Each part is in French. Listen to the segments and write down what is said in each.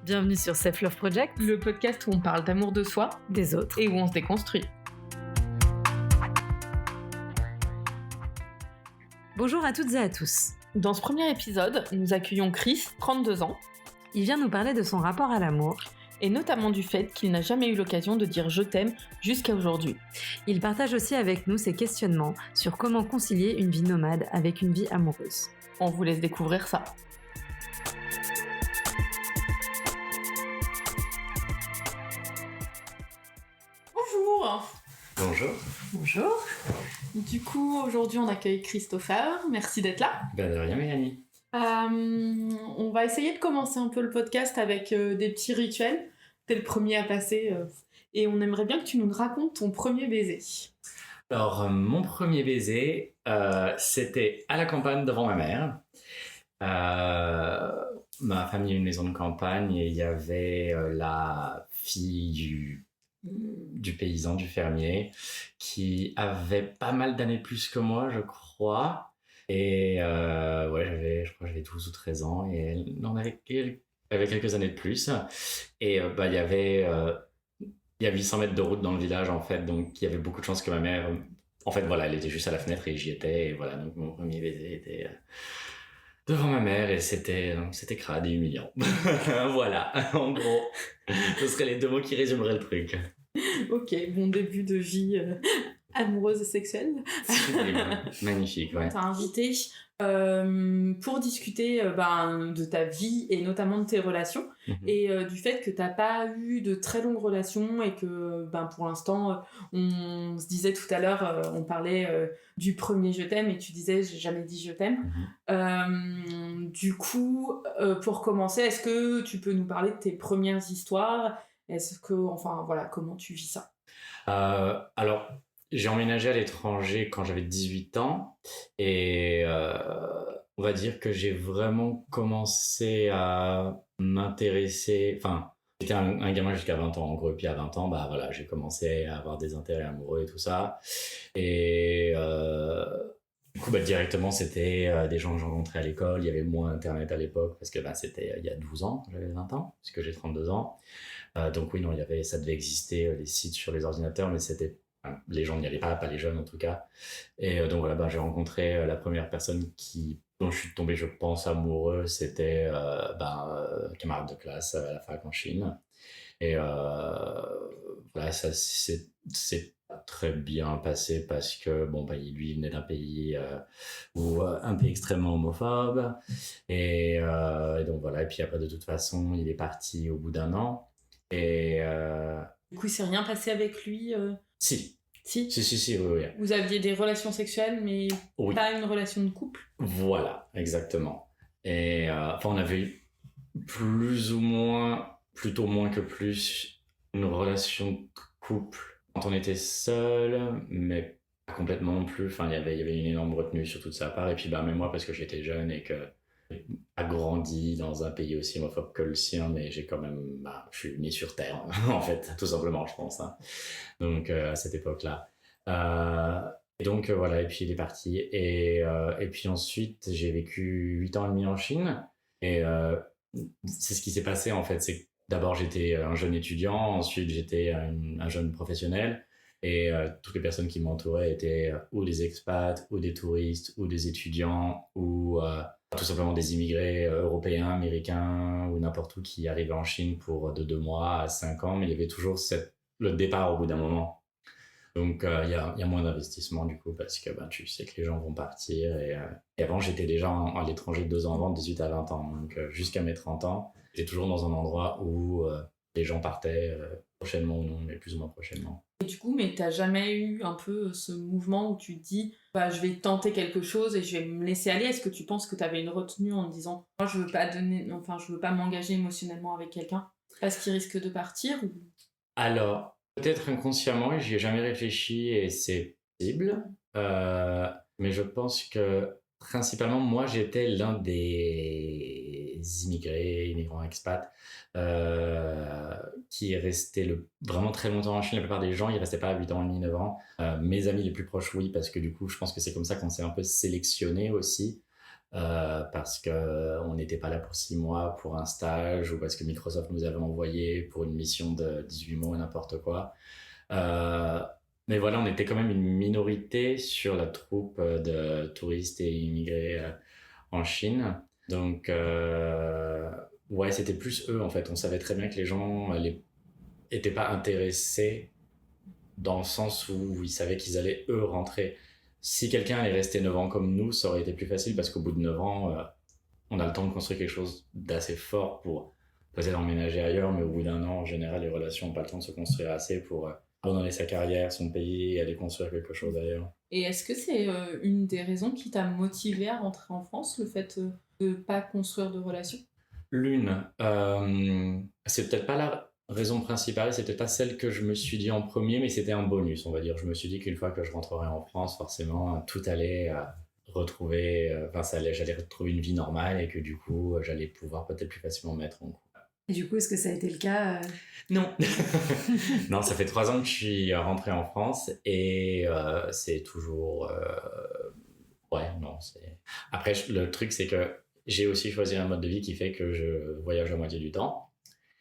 Bienvenue sur Self Love Project, le podcast où on parle d'amour de soi, des autres et où on se déconstruit. Bonjour à toutes et à tous. Dans ce premier épisode, nous accueillons Chris, 32 ans. Il vient nous parler de son rapport à l'amour, et notamment du fait qu'il n'a jamais eu l'occasion de dire « je t'aime » jusqu'à aujourd'hui. Il partage aussi avec nous ses questionnements sur comment concilier une vie nomade avec une vie amoureuse. On vous laisse découvrir ça. Bonjour. Bonjour. Bonjour. Du coup, aujourd'hui, on accueille Christopher. Merci d'être là. Ben de rien, Mélanie. On va essayer de commencer un peu le podcast avec des petits rituels. T'es le premier à passer et on aimerait bien que tu nous racontes ton premier baiser. Alors, mon premier baiser, c'était à la campagne devant ma mère. Ma famille a une maison de campagne et il y avait la fille du paysan, du fermier, qui avait pas mal d'années plus que moi, je crois. Et je crois que j'avais 12 ou 13 ans et elle en avait quelques années de plus. Et il y avait 800 mètres de route dans le village, en fait, donc il y avait beaucoup de chances que ma mère... En fait, voilà, elle était juste à la fenêtre et j'y étais. Et voilà, donc mon premier baiser était devant ma mère et c'était crade et humiliant. Voilà, en gros, ce seraient les deux mots qui résumeraient le truc. Ok, bon début de vie amoureuse et sexuelle. Magnifique, ouais. T'as invité pour discuter de ta vie et notamment de tes relations et du fait que t'as pas eu de très longues relations et que pour l'instant on se disait tout à l'heure on parlait du premier je t'aime et tu disais j'ai jamais dit je t'aime. Du coup pour commencer, est-ce que tu peux nous parler de tes premières histoires? Est-ce que comment tu vis ça? Alors j'ai emménagé à l'étranger quand j'avais 18 ans et on va dire que j'ai vraiment commencé à m'intéresser... Enfin, j'étais un gamin jusqu'à 20 ans en gros, et puis à 20 ans, j'ai commencé à avoir des intérêts amoureux et tout ça. Et du coup, directement, c'était des gens que je rencontrais à l'école. Il y avait moins Internet à l'époque parce que c'était il y a 12 ans, j'avais 20 ans, puisque j'ai 32 ans. Donc oui, non, ça devait exister, les sites sur les ordinateurs, mais les gens n'y allaient pas les jeunes en tout cas. Et donc voilà, j'ai rencontré la première personne dont je suis tombé, je pense, amoureux, c'était camarade de classe à la fac en Chine. Et ça c'est très bien passé parce que lui il venait d'un pays un pays extrêmement homophobe et donc voilà, et puis après de toute façon il est parti au bout d'un an et du coup il s'est rien passé avec lui? Si, oui, oui. Vous aviez des relations sexuelles, mais oui. Pas une relation de couple? Voilà, exactement. Et on avait eu plus ou moins, plutôt moins que plus, une relation de couple quand on était seul, mais pas complètement non plus. Enfin, il y avait une énorme retenue sur toute sa part. Et puis même moi, parce que j'étais jeune et que j'ai grandi dans un pays aussi homophobe que le sien, mais j'ai quand même... je suis né sur Terre, en fait, tout simplement, je pense. Hein. Donc, à cette époque-là. Et donc, voilà, et puis il est parti. Et puis ensuite, j'ai vécu 8 ans et demi en Chine. Et c'est ce qui s'est passé, en fait. C'est que d'abord, j'étais un jeune étudiant. Ensuite, j'étais un jeune professionnel. Et toutes les personnes qui m'entouraient étaient ou des expats, ou des touristes, ou des étudiants, ou... tout simplement des immigrés européens, américains ou n'importe où qui arrivaient en Chine pour de 2 mois à 5 ans, mais il y avait toujours le départ au bout d'un moment. Donc il y a moins d'investissement du coup parce que tu sais que les gens vont partir et avant j'étais déjà à l'étranger 2 ans avant, de 18 à 20 ans, donc jusqu'à mes 30 ans, j'étais toujours dans un endroit où les gens partaient prochainement ou non, mais plus ou moins prochainement. Et du coup, mais t'as jamais eu un peu ce mouvement où tu te dis je vais tenter quelque chose et je vais me laisser aller? Est-ce que tu penses que t'avais une retenue en te disant moi je veux pas m'engager émotionnellement avec quelqu'un parce qu'il risque de partir ou... Alors, peut-être inconsciemment, j'y ai jamais réfléchi et c'est possible, mais je pense que principalement moi j'étais l'un des immigrants expats qui est resté vraiment très longtemps en Chine. La plupart des gens ils restaient pas 8 ans et demi, 9 ans. Mes amis les plus proches oui, parce que du coup je pense que c'est comme ça qu'on s'est un peu sélectionné aussi. parce qu'on n'était pas là pour 6 mois pour un stage ou parce que Microsoft nous avait envoyé pour une mission de 18 mois, n'importe quoi. Mais voilà, on était quand même une minorité sur la troupe de touristes et immigrés en Chine. Donc, ouais, c'était plus eux en fait. On savait très bien que les gens étaient pas intéressés dans le sens où ils savaient qu'ils allaient eux rentrer. Si quelqu'un allait rester 9 ans comme nous, ça aurait été plus facile parce qu'au bout de 9 ans, on a le temps de construire quelque chose d'assez fort pour peut-être emménager ailleurs, mais au bout d'un an, en général, les relations n'ont pas le temps de se construire assez pour abandonner sa carrière, son pays et aller construire quelque chose ailleurs. Et est-ce que c'est une des raisons qui t'a motivé à rentrer en France, le fait de ne pas construire de relations? L'une, c'est peut-être pas la raison principale, c'est peut-être pas celle que je me suis dit en premier, mais c'était un bonus, on va dire. Je me suis dit qu'une fois que je rentrerais en France, forcément, tout allait retrouver, j'allais retrouver une vie normale et que du coup, j'allais pouvoir peut-être plus facilement me mettre en couple. Et du coup, est-ce que ça a été le cas Non. Non, ça fait 3 ans que je suis rentré en France et c'est toujours... Ouais, non, c'est... Après, le truc, c'est que j'ai aussi choisi un mode de vie qui fait que je voyage la moitié du temps.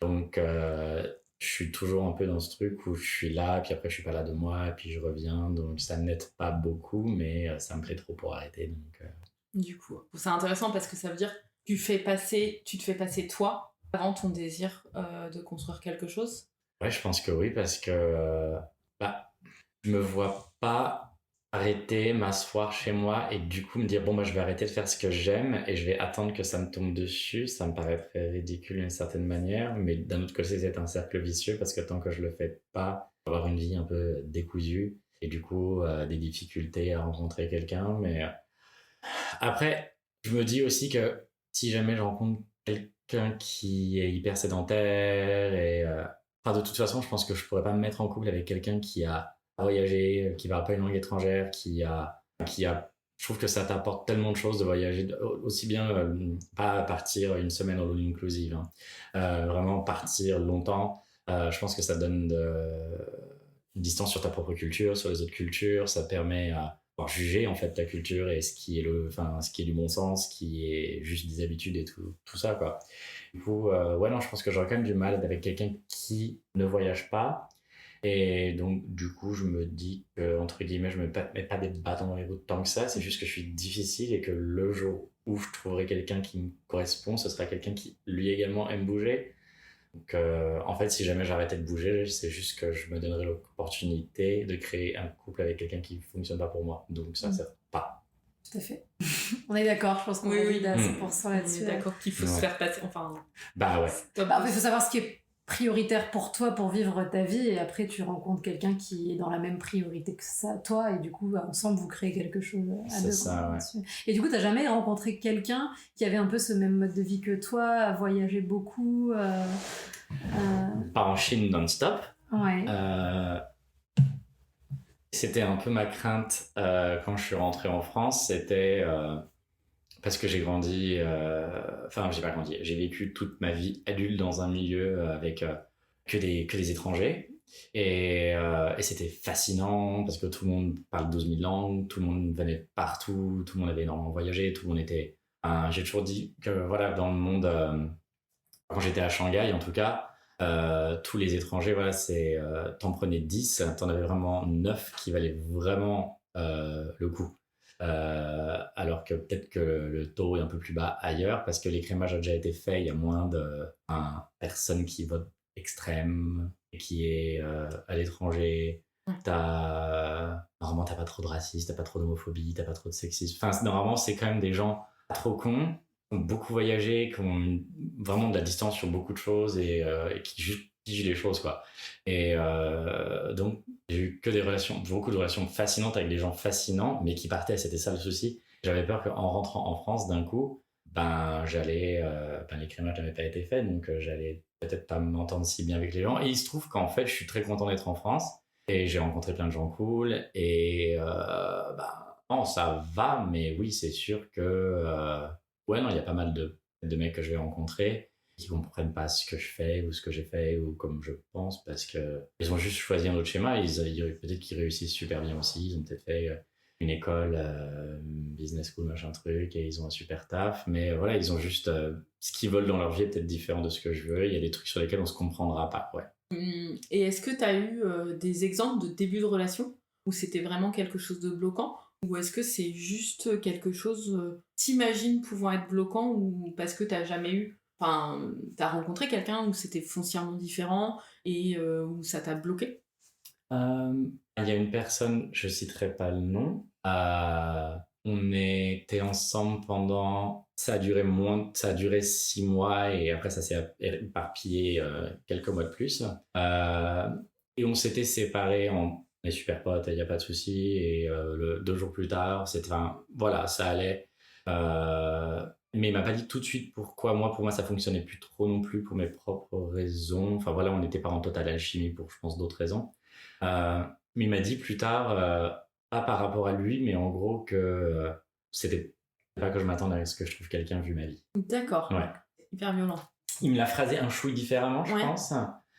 Donc, je suis toujours un peu dans ce truc où je suis là, puis après je suis pas là 2 mois, puis je reviens. Donc, ça n'aide pas beaucoup, mais ça me plaît trop pour arrêter. Donc, Du coup, c'est intéressant parce que ça veut dire que tu te fais passer toi avant ton désir de construire quelque chose. ouais, je pense que oui, parce que je me vois pas arrêter, m'asseoir chez moi et du coup me dire bon bah je vais arrêter de faire ce que j'aime et je vais attendre que ça me tombe dessus. Ça me paraîtrait ridicule d'une certaine manière, mais d'un autre côté c'est un cercle vicieux parce que tant que je le fais pas, je vais avoir une vie un peu décousue et du coup des difficultés à rencontrer quelqu'un. Mais après, je me dis aussi que si jamais je rencontre quelqu'un qui est hyper sédentaire et enfin, de toute façon, je pense que je pourrais pas me mettre en couple avec quelqu'un qui a voyagé, qui parle pas une langue étrangère, je trouve que ça t'apporte tellement de choses de voyager, aussi bien pas partir une semaine en all inclusive, hein. Vraiment partir longtemps. Je pense que ça donne une distance sur ta propre culture, sur les autres cultures. Ça permet à pouvoir juger en fait ta culture et ce qui est du bon sens, ce qui est juste des habitudes et tout ça quoi. Du coup, ouais non, je pense que j'aurais quand même du mal avec quelqu'un qui ne voyage pas. Et donc, du coup, je me dis que, entre guillemets, je me mets pas des bâtons dans les roues tant que ça. C'est juste que je suis difficile et que le jour où je trouverai quelqu'un qui me correspond, ce sera quelqu'un qui, lui également, aime bouger. Donc, en fait, si jamais j'arrêtais de bouger, c'est juste que je me donnerais l'opportunité de créer un couple avec quelqu'un qui fonctionne pas pour moi. Donc, ça sert pas. Tout à fait. On est d'accord, je pense qu'on Oui, est à 100% là-dessus. On est d'accord qu'il faut se faire passer. Enfin, Bah ouais. Bah, il faut savoir ce qui est prioritaire pour toi pour vivre ta vie et après tu rencontres quelqu'un qui est dans la même priorité que ça, toi, et du coup ensemble vous créez quelque chose à deux. C'est ça, ouais. Et du coup t'as jamais rencontré quelqu'un qui avait un peu ce même mode de vie que toi, a voyagé beaucoup Pas en Chine non-stop. Ouais. C'était un peu ma crainte quand je suis rentré en France, c'était parce que j'ai grandi, enfin j'ai pas grandi, j'ai vécu toute ma vie adulte dans un milieu avec que des étrangers et c'était fascinant parce que tout le monde parle 12 000 langues, tout le monde venait de partout, tout le monde avait énormément voyagé, tout le monde était... j'ai toujours dit que voilà, dans le monde, quand j'étais à Shanghai en tout cas, tous les étrangers, voilà, t'en prenais 10, t'en avais vraiment 9 qui valaient vraiment le coup. Alors que peut-être que le taux est un peu plus bas ailleurs parce que l'écrémage a déjà été fait, il y a moins de personnes qui votent extrême et qui est à l'étranger. Normalement, t'as pas trop de racisme, t'as pas trop d'homophobie, t'as pas trop de sexisme. Enfin, normalement, c'est quand même des gens pas trop cons, qui ont beaucoup voyagé, qui ont vraiment de la distance sur beaucoup de choses et qui jugent les choses, quoi. Et donc, j'ai eu que beaucoup de relations fascinantes avec des gens fascinants, mais qui partaient, c'était ça le souci. J'avais peur qu'en rentrant en France, d'un coup, l'écrémage n'avait pas été fait, donc j'allais peut-être pas m'entendre si bien avec les gens. Et il se trouve qu'en fait, je suis très content d'être en France, et j'ai rencontré plein de gens cool, et non, ça va, mais oui, c'est sûr que, ouais, non, il y a pas mal de mecs que je vais rencontrer qui comprennent pas ce que je fais ou ce que j'ai fait ou comme je pense parce que ils ont juste choisi un autre schéma, peut-être qu'ils réussissent super bien aussi, ils ont peut-être fait une école, business school, machin truc, et ils ont un super taf. Mais voilà, ils ont juste ce qu'ils veulent dans leur vie est peut-être différent de ce que je veux. Il y a des trucs sur lesquels on se comprendra pas, ouais. Et est-ce que tu as eu des exemples de début de relation où c'était vraiment quelque chose de bloquant? Ou est-ce que c'est juste quelque chose, t'imagines pouvant être bloquant, ou parce que t'as jamais eu... Enfin, t'as rencontré quelqu'un où c'était foncièrement différent et où ça t'a bloqué? Il y a une personne, je citerai pas le nom, on était ensemble pendant... Ça a duré 6 mois et après ça s'est éparpillé quelques mois de plus. Et on s'était séparés, on est super potes, il n'y a pas de souci. Et 2 jours plus tard, voilà, ça allait. Mais il m'a pas dit tout de suite pourquoi. Pour moi, ça fonctionnait plus trop non plus pour mes propres raisons. Enfin voilà, on n'était pas en totale alchimie pour, je pense, d'autres raisons. Mais il m'a dit plus tard, pas par rapport à lui, mais en gros que c'était pas que je m'attendais à ce que je trouve quelqu'un vu ma vie. D'accord. Ouais. Hyper violent. Il me l'a phrasé un chouï différemment, je pense.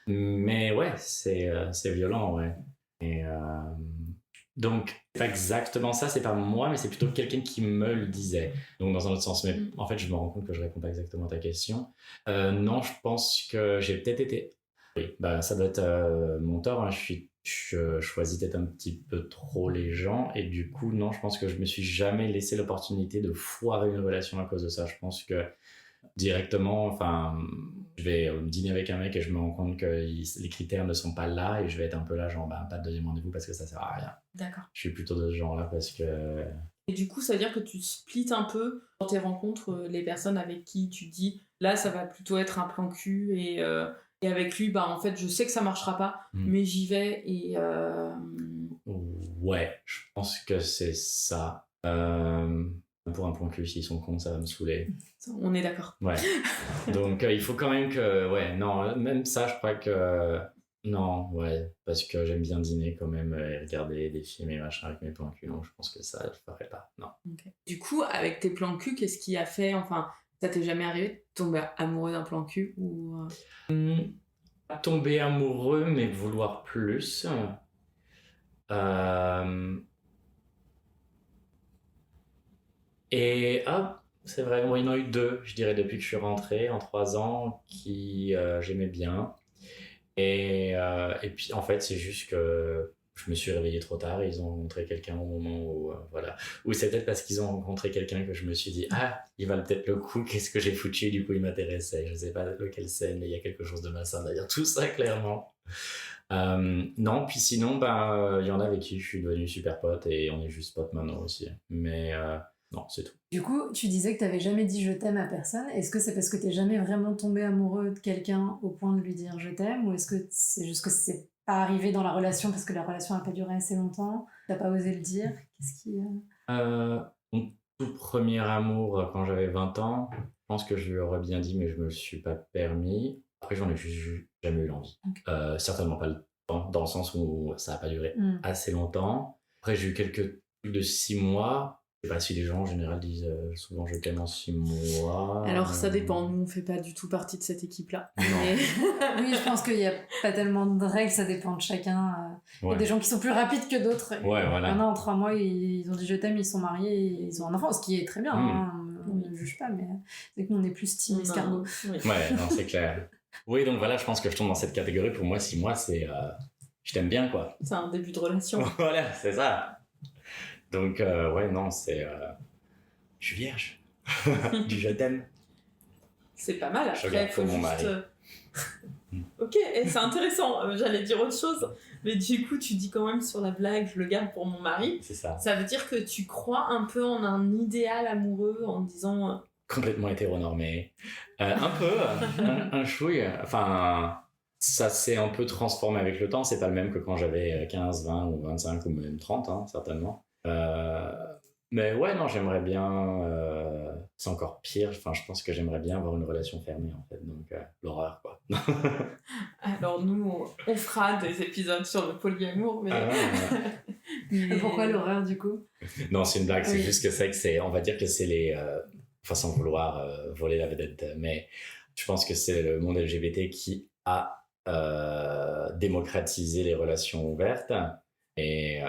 Mais ouais, c'est violent, ouais. Et donc, pas exactement ça, c'est pas moi, mais c'est plutôt quelqu'un qui me le disait. Donc, dans un autre sens. Mais en fait, je me rends compte que je réponds pas exactement à ta question. Non, je pense que j'ai peut-être été... Oui, ça doit être mon tort. Hein. Je choisis peut-être un petit peu trop les gens. Et du coup, non, je pense que je me suis jamais laissé l'opportunité de foirer une relation à cause de ça. Je pense que directement, enfin, je vais dîner avec un mec et je me rends compte que les critères ne sont pas là et je vais être un peu là, genre, pas de deuxième rendez-vous parce que ça sert à rien. D'accord. Je suis plutôt de ce genre-là parce que... Et du coup, ça veut dire que tu splits un peu dans tes rencontres les personnes avec qui tu dis, là, ça va plutôt être un plan cul et avec lui, en fait, je sais que ça marchera pas, mais j'y vais et... Ouais, je pense que c'est ça. Pour un plan cul, s'ils sont cons, ça va me saouler. On est d'accord. Ouais. Donc, il faut quand même que... Ouais, non, même ça, je crois que... Non, ouais, parce que j'aime bien dîner quand même et regarder des films et machin avec mes plans cul, donc je pense que ça, je ferais pas, non. Okay. Du coup, avec tes plans cul, qu'est-ce qui a fait... Enfin, ça t'est jamais arrivé de tomber amoureux d'un plan cul ou... Tomber amoureux, mais vouloir plus. Et c'est vrai, moi, il y en a eu 2, je dirais, depuis que je suis rentré en 3 ans, qui j'aimais bien. Et puis, en fait, c'est juste que je me suis réveillé trop tard et ils ont rencontré quelqu'un au moment où, voilà. Ou c'est peut-être parce qu'ils ont rencontré quelqu'un que je me suis dit, il valent peut-être le coup, qu'est-ce que j'ai foutu, du coup, il m'intéressait. Je sais pas lequel c'est, mais il y a quelque chose de malsain derrière tout ça, clairement. Non, puis sinon, il y en a avec qui je suis devenu super pote et on est juste potes maintenant aussi. Mais non, c'est tout. Du coup, tu disais que t'avais jamais dit je t'aime à personne. Est-ce que c'est parce que t'es jamais vraiment tombé amoureux de quelqu'un au point de lui dire je t'aime, ou est-ce que c'est juste que c'est pas arrivé dans la relation parce que la relation a pas duré assez longtemps, t'as pas osé le dire? Qu'est-ce qui... Mon tout premier amour quand j'avais 20 ans, je pense que je lui aurais bien dit, mais je me le suis pas permis. Après, j'en ai juste jamais eu l'envie. Okay. Certainement pas le temps, dans le sens où ça a pas duré assez longtemps. Après, j'ai eu quelques trucs de 6 mois. Je sais pas si les gens en général disent souvent je t'aime en 6 mois. Alors ça dépend, nous on fait pas du tout partie de cette équipe-là. Mais... oui, je pense qu'il y a pas tellement de règles, ça dépend de chacun. Il y a des gens qui sont plus rapides que d'autres. Ouais, voilà. Maintenant, en 3 mois, ils ont dit je t'aime, ils sont mariés, et ils ont un enfant, ce qui est très bien, on ne juge pas, mais c'est que nous on est plus team escargot. Oui. Ouais, non, c'est clair. Oui, donc voilà, je pense que je tombe dans cette catégorie. Pour moi, 6 mois, c'est je t'aime bien, quoi. C'est un début de relation. Voilà, c'est ça. Donc, ouais, non, c'est... je suis vierge. Du je t'aime. C'est pas mal. Je regarde pour mon mari. Ok, c'est intéressant. J'allais dire autre chose. Mais du coup, tu dis quand même sur la blague, je le garde pour mon mari. C'est ça. Ça veut dire que tu crois un peu en un idéal amoureux en disant... Complètement hétéronormé. Un peu, un chouille. Enfin... Ça s'est un peu transformé avec le temps. C'est pas le même que quand j'avais 15, 20 ou 25 ou même 30, hein, certainement. Mais ouais, non, j'aimerais bien... c'est encore pire. Enfin, je pense que j'aimerais bien avoir une relation fermée, en fait. Donc, l'horreur, quoi. Alors, nous, on fera des épisodes sur le polyamour, mais... mais... Pourquoi l'horreur, du coup? Non, c'est une blague. C'est juste que c'est... On va dire que c'est les... sans vouloir voler la vedette, mais je pense que c'est le monde LGBT qui a démocratisé les relations ouvertes. Et...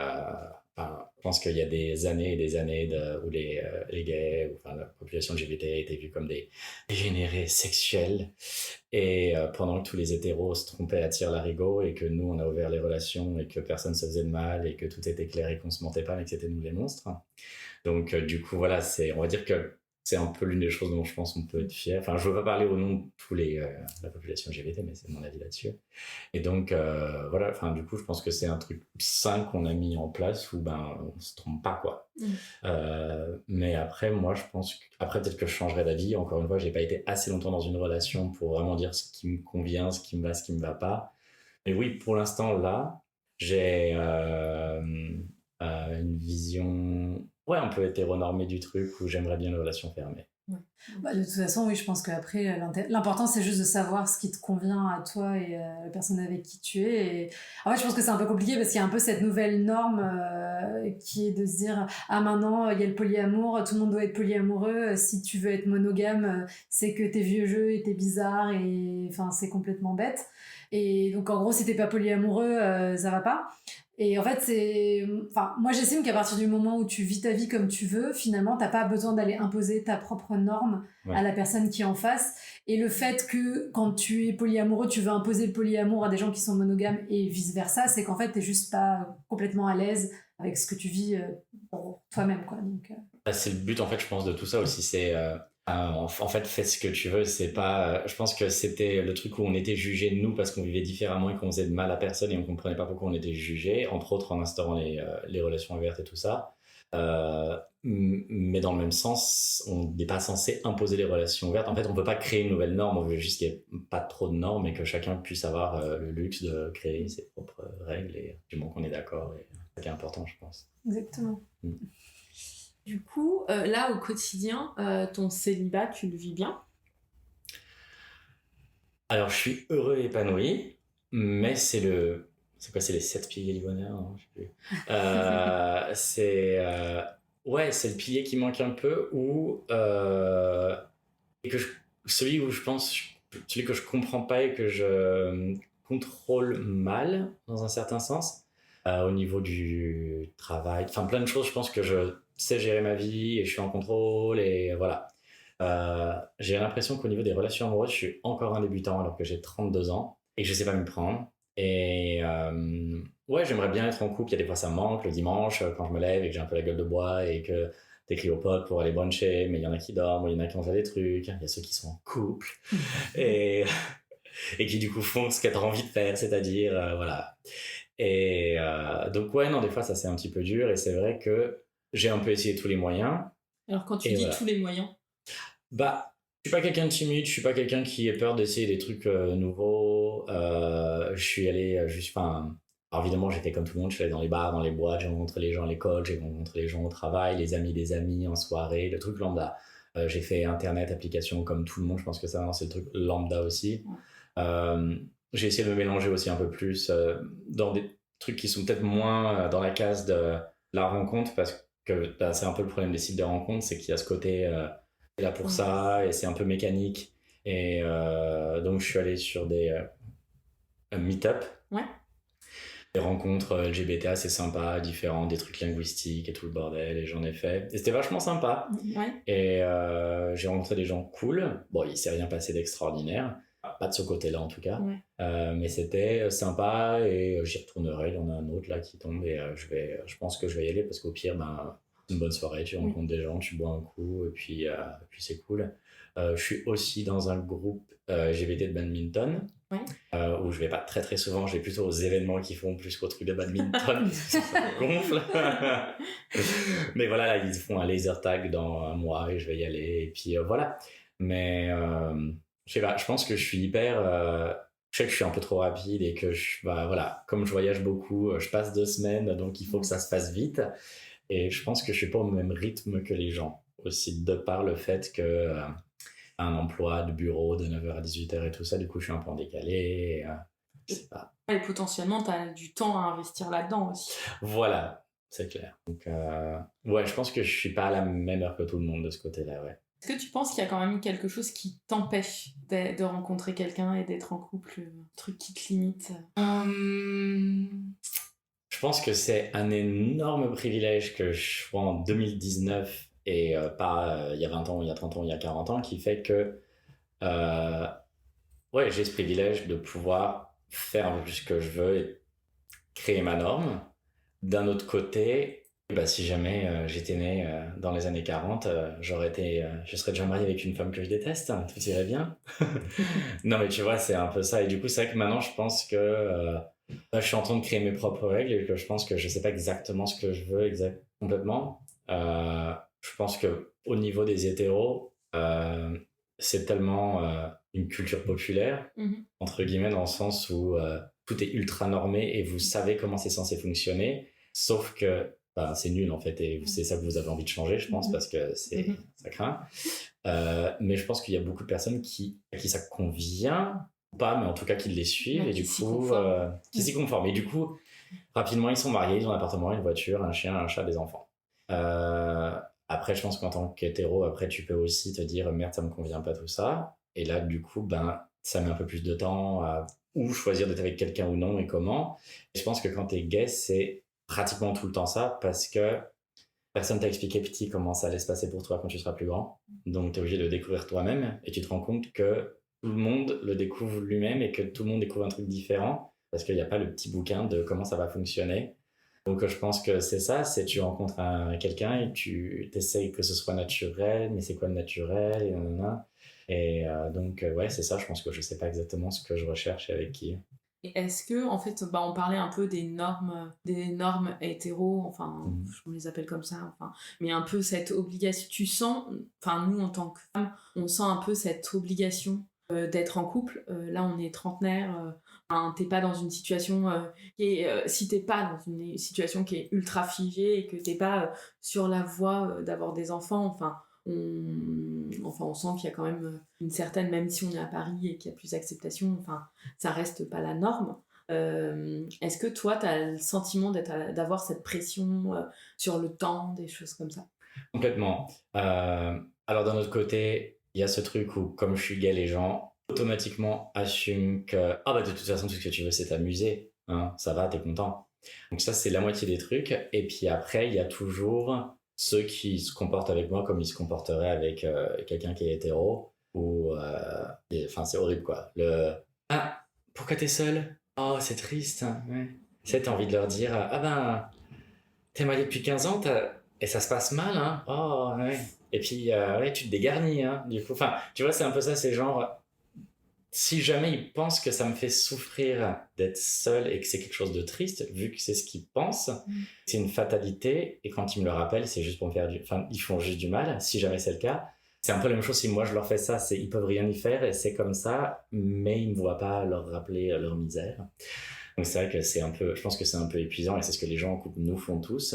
Je pense qu'il y a des années et des années où les gays, enfin la population LGBT était vue comme des dégénérés sexuels. Et pendant que tous les hétéros se trompaient à tire-larigot et que nous, on a ouvert les relations et que personne se faisait de mal et que tout était clair et qu'on se mentait pas mais que c'était nous les monstres. Donc du coup, voilà, on va dire que c'est un peu l'une des choses dont je pense qu'on peut être fier. Enfin, je veux pas parler au nom de la population LGBT, mais c'est mon avis là-dessus. Et donc, voilà, enfin, du coup, je pense que c'est un truc sain qu'on a mis en place où, ben, on se trompe pas, quoi. Mais après, moi, je pense après, peut-être que je changerai d'avis. Encore une fois, j'ai pas été assez longtemps dans une relation pour vraiment dire ce qui me convient, ce qui me va, ce qui me va pas. Mais oui, pour l'instant, là, j'ai une vision, ouais, un peu hétéronormée du truc où j'aimerais bien une relation fermée. Bah, de toute façon, oui, je pense qu'après, l'important, c'est juste de savoir ce qui te convient à toi et à la personne avec qui tu es. Et... En fait, je pense que c'est un peu compliqué parce qu'il y a un peu cette nouvelle norme qui est de se dire « Ah, maintenant, il y a le polyamour, tout le monde doit être polyamoureux. Si tu veux être monogame, c'est que t'es vieux jeu et t'es bizarre et enfin, c'est complètement bête. » Et donc, en gros, si t'es pas polyamoureux, ça va pas. Et en fait, enfin, moi, j'estime qu'à partir du moment où tu vis ta vie comme tu veux, finalement, t'as pas besoin d'aller imposer ta propre norme à la personne qui est en face. Et le fait que, quand tu es polyamoureux, tu veux imposer le polyamour à des gens qui sont monogames et vice-versa, c'est qu'en fait, t'es juste pas complètement à l'aise avec ce que tu vis pour toi-même, quoi. Donc, c'est le but, en fait, je pense, de tout ça aussi. C'est... en fait, fais ce que tu veux. C'est pas. Je pense que c'était le truc où on était jugé nous parce qu'on vivait différemment et qu'on faisait de mal à personne et on comprenait pas pourquoi on était jugé. Entre autres, en instaurant les relations ouvertes et tout ça. Mais dans le même sens, on n'est pas censé imposer les relations ouvertes. En fait, on peut pas créer une nouvelle norme. On veut juste qu'il n'y ait pas trop de normes et que chacun puisse avoir le luxe de créer ses propres règles et du moment qu'on est d'accord. Et c'est ça qui est important, je pense. exactement. Du coup, là, au quotidien, ton célibat, tu le vis bien? Alors, je suis heureux et épanoui, mais c'est c'est les 7 piliers du bonheur, non, je sais plus. Ouais, c'est le pilier qui manque un peu, et celui où je pense, celui que je comprends pas et que je contrôle mal, dans un certain sens, au niveau du travail, enfin plein de choses, je pense que je sais gérer ma vie et je suis en contrôle et voilà. J'ai l'impression qu'au niveau des relations amoureuses, je suis encore un débutant alors que j'ai 32 ans et que je sais pas m'y prendre. Et ouais, j'aimerais bien être en couple. Il y a des fois, ça me manque le dimanche quand je me lève et que j'ai un peu la gueule de bois et que t'écris aux potes pour aller bruncher, mais il y en a qui dorment, il y en a qui ont fait des trucs, il y a ceux qui sont en couple et, et qui du coup font ce qu'elles ont envie de faire, c'est-à-dire voilà. Et donc ouais, non, des fois ça c'est un petit peu dur et c'est vrai que j'ai un peu essayé tous les moyens. Alors, quand tu dis voilà. tous les moyens, Bah, je suis pas quelqu'un de timide, je suis pas quelqu'un qui ait peur d'essayer des trucs nouveaux. Je suis allé juste, enfin, alors évidemment, j'ai fait comme tout le monde, je suis allé dans les bars, dans les boîtes, j'ai rencontré les gens à l'école, j'ai rencontré les gens au travail, les amis des amis en soirée, le truc lambda. J'ai fait internet, application comme tout le monde, je pense que ça, c'est le truc lambda aussi. J'ai essayé de me mélanger aussi un peu plus dans des trucs qui sont peut-être moins dans la case de la rencontre, parce que bah, c'est un peu le problème des sites de rencontre, c'est qu'il y a ce côté là pour ça et c'est un peu mécanique et donc je suis allé sur des meet-up, des rencontres LGBT assez sympas, différents, des trucs linguistiques et tout le bordel et j'en ai fait et c'était vachement sympa et j'ai rencontré des gens cool. Bon, il s'est rien passé d'extraordinaire, pas de ce côté-là en tout cas, mais c'était sympa et j'y retournerai. Il y en a un autre là qui tombe et je pense que je vais y aller parce qu'au pire, ben, une bonne soirée, tu rencontres des gens, tu bois un coup et puis c'est cool. Je suis aussi dans un groupe LGBT de badminton où je vais pas très très souvent, je vais plutôt aux événements qu'ils font plus qu'aux trucs de badminton. Ça me gonfle. Mais voilà, là, ils font un laser tag dans un mois et je vais y aller et puis voilà. Mais je sais pas, je pense que je suis hyper je sais que je suis un peu trop rapide et que bah, voilà, comme je voyage beaucoup, je passe 2 semaines, donc il faut que ça se fasse vite. Et je pense que je suis pas au même rythme que les gens. Aussi, de par le fait que un emploi de bureau de 9h à 18h et tout ça, du coup, je suis un peu en décalé. Je sais pas. Et potentiellement, tu as du temps à investir là-dedans aussi. Voilà, c'est clair. Donc, ouais, je pense que je suis pas à la même heure que tout le monde de ce côté-là, ouais. Est-ce que tu penses qu'il y a quand même quelque chose qui t'empêche de rencontrer quelqu'un et d'être en couple, un truc qui te limite? Je pense que c'est un énorme privilège que je sois en 2019 et pas il y a 20 ans, il y a 30 ans, il y a 40 ans, qui fait que euh, ouais, j'ai ce privilège de pouvoir faire un peu plus ce que je veux et créer ma norme. D'un autre côté, bah, si jamais j'étais né dans les années 40, je serais déjà marié avec une femme que je déteste, hein, tout irait bien. Non, mais tu vois, c'est un peu ça. Et du coup, c'est vrai que maintenant, je pense que je suis en train de créer mes propres règles et que je pense que je sais pas exactement ce que je veux complètement. Je pense que au niveau des hétéros, c'est tellement une culture populaire, entre guillemets, dans le sens où tout est ultra normé et vous savez comment c'est censé fonctionner, sauf que bah, c'est nul en fait et c'est ça que vous avez envie de changer, je pense, parce que ça craint. Mais je pense qu'il y a beaucoup de personnes à qui ça convient, ou pas, mais en tout cas qui les suivent et du coup, qui s'y conforment. Et du coup, rapidement, ils sont mariés, ils ont un appartement, une voiture, un chien, un chat, des enfants. Après, je pense qu'en tant qu'hétéro, après, tu peux aussi te dire merde, ça me convient pas tout ça. Et là, du coup, ben, ça met un peu plus de temps à ou choisir d'être avec quelqu'un ou non et comment. Et je pense que quand t'es gay, c'est pratiquement tout le temps ça parce que personne t'a expliqué petit comment ça allait se passer pour toi quand tu seras plus grand. Donc, t'es obligé de le découvrir toi-même et tu te rends compte que tout le monde le découvre lui-même et que tout le monde découvre un truc différent parce qu'il n'y a pas le petit bouquin de comment ça va fonctionner. Donc je pense que c'est ça, c'est tu rencontres quelqu'un et tu t'essayes que ce soit naturel, mais c'est quoi le naturel et nanana. Et donc ouais, c'est ça, je pense que je sais pas exactement ce que je recherche et avec qui. Et est-ce que, en fait, bah, on parlait un peu des normes hétéros, enfin, on les appelle comme ça, enfin, mais un peu cette obligation, tu sens, enfin, nous, en tant que femmes, on sent un peu cette obligation d'être en couple. Là, on est trentenaire, enfin, t'es pas dans une situation qui est, si t'es pas dans une situation qui est ultra figée et que t'es pas sur la voie d'avoir des enfants, enfin, on sent qu'il y a quand même une certaine, même si on est à Paris et qu'il y a plus d'acceptation, enfin, ça reste pas la norme. Est-ce que toi, tu as le sentiment d'avoir cette pression sur le temps, des choses comme ça? Complètement. Alors d'un autre côté, il y a ce truc où comme je suis gay, les gens automatiquement assument que ah bah de toute façon tout ce que tu veux c'est t'amuser, hein, ça va, t'es content. Donc ça c'est la moitié des trucs. Et puis après il y a toujours ceux qui se comportent avec moi comme ils se comporteraient avec quelqu'un qui est hétéro ou enfin c'est horrible quoi. Le ah pourquoi t'es seul? Oh c'est triste. Hein, ouais. C'est t'as envie de leur dire ah ben t'es marié depuis 15 ans et ça se passe mal hein. Oh ouais. Et puis ouais tu te dégarnis hein. Du coup enfin tu vois c'est un peu ça c'est genre si jamais ils pensent que ça me fait souffrir d'être seul et que c'est quelque chose de triste, vu que c'est ce qu'ils pensent, c'est une fatalité. Et quand ils me le rappellent, c'est juste pour me faire enfin, ils font juste du mal, si jamais c'est le cas. C'est un peu la même chose si moi je leur fais ça, ils peuvent rien y faire et c'est comme ça, mais ils me voient pas leur rappeler leur misère. Donc c'est vrai que je pense que c'est un peu épuisant et c'est ce que les gens en couple nous font tous.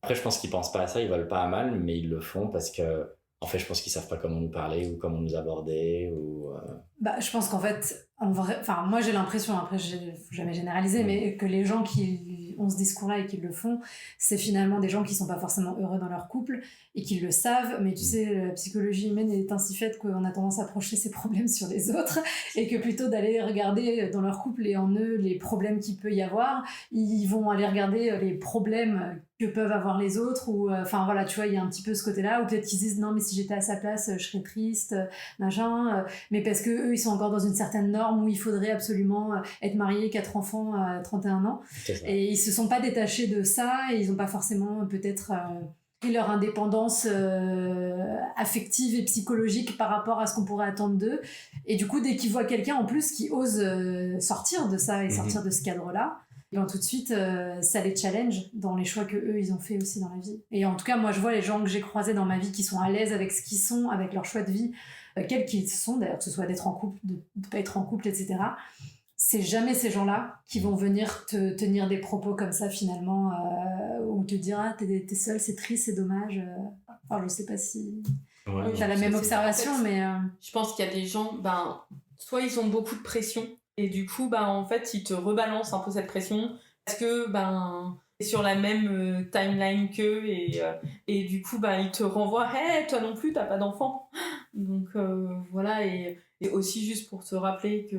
Après, je pense qu'ils pensent pas à ça, ils veulent pas à mal, mais ils le font parce que, en fait, je pense qu'ils savent pas comment nous parler ou comment nous aborder ou. Bah, je pense qu'en fait, en vrai, enfin, moi j'ai l'impression, après, faut jamais généraliser, mais que les gens qui ont ce discours-là et qui le font, c'est finalement des gens qui sont pas forcément heureux dans leur couple et qui le savent, mais tu sais, la psychologie humaine est ainsi faite qu'on a tendance à projeter ses problèmes sur les autres et que plutôt d'aller regarder dans leur couple et en eux les problèmes qu'il peut y avoir, ils vont aller regarder les problèmes que peuvent avoir les autres ou enfin voilà tu vois il y a un petit peu ce côté là ou peut-être qu'ils disent non mais si j'étais à sa place je serais triste machin mais parce que eux ils sont encore dans une certaine norme où il faudrait absolument être marié 4 enfants à 31 ans et ils se sont pas détachés de ça et ils ont pas forcément peut-être pris leur indépendance affective et psychologique par rapport à ce qu'on pourrait attendre d'eux et du coup dès qu'ils voient quelqu'un en plus qui ose sortir de ça et sortir de ce cadre là ben, tout de suite ça les challenge dans les choix que eux ils ont fait aussi dans la vie et en tout cas moi je vois les gens que j'ai croisés dans ma vie qui sont à l'aise avec ce qu'ils sont avec leur choix de vie quels qu'ils sont d'ailleurs que ce soit d'être en couple de pas être en couple etc c'est jamais ces gens-là qui vont venir te tenir des propos comme ça finalement ou te dire ah t'es seul c'est triste c'est dommage enfin je sais pas si t'as la même observation en fait, mais je pense qu'il y a des gens ben soit ils ont beaucoup de pression et du coup ben en fait ils te rebalancent un peu cette pression parce que ben t'es sur la même timeline qu'eux et du coup ben ils te renvoient hey toi non plus t'as pas d'enfant Donc voilà, et aussi juste pour te rappeler que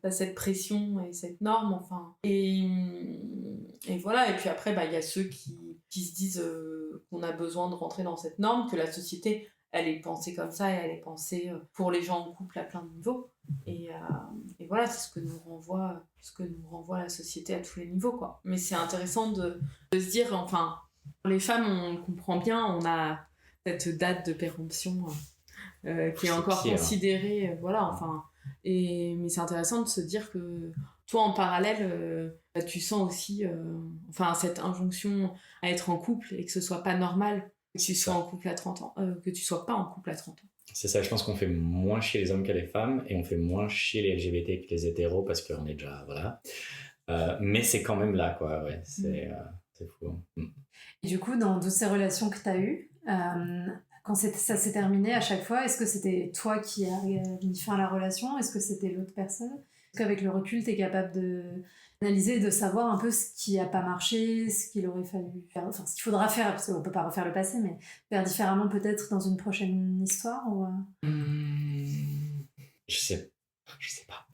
t'as cette pression et cette norme, enfin. Et voilà, et puis après, il y a ceux qui se disent qu'on a besoin de rentrer dans cette norme, que la société, elle est pensée comme ça, et elle est pensée pour les gens en couple à plein de niveaux. Et voilà, c'est ce que nous renvoie la société à tous les niveaux, quoi. Mais c'est intéressant de se dire, enfin, pour les femmes, on le comprend bien, on a cette date de péremption qui est encore considérée, voilà, enfin. Mais c'est intéressant de se dire que toi, en parallèle, tu sens aussi enfin, cette injonction à être en couple et que ce soit pas normal que tu sois en couple à 30 ans, que tu sois pas en couple à 30 ans. C'est ça, je pense qu'on fait moins chier les hommes que les femmes et on fait moins chier les LGBT que les hétéros parce qu'on est déjà, voilà. Mais c'est quand même là, quoi, ouais, c'est fou. Et du coup, dans toutes ces relations que tu as eues, quand ça s'est terminé à chaque fois, est-ce que c'était toi qui as mis fin à la relation? Est-ce que c'était l'autre personne? Est-ce qu'avec le recul, tu es capable d'analyser et de savoir un peu ce qui n'a pas marché, ce qu'il aurait fallu faire, enfin ce qu'il faudra faire, parce qu'on ne peut pas refaire le passé, mais faire différemment peut-être dans une prochaine histoire ou... Je sais pas.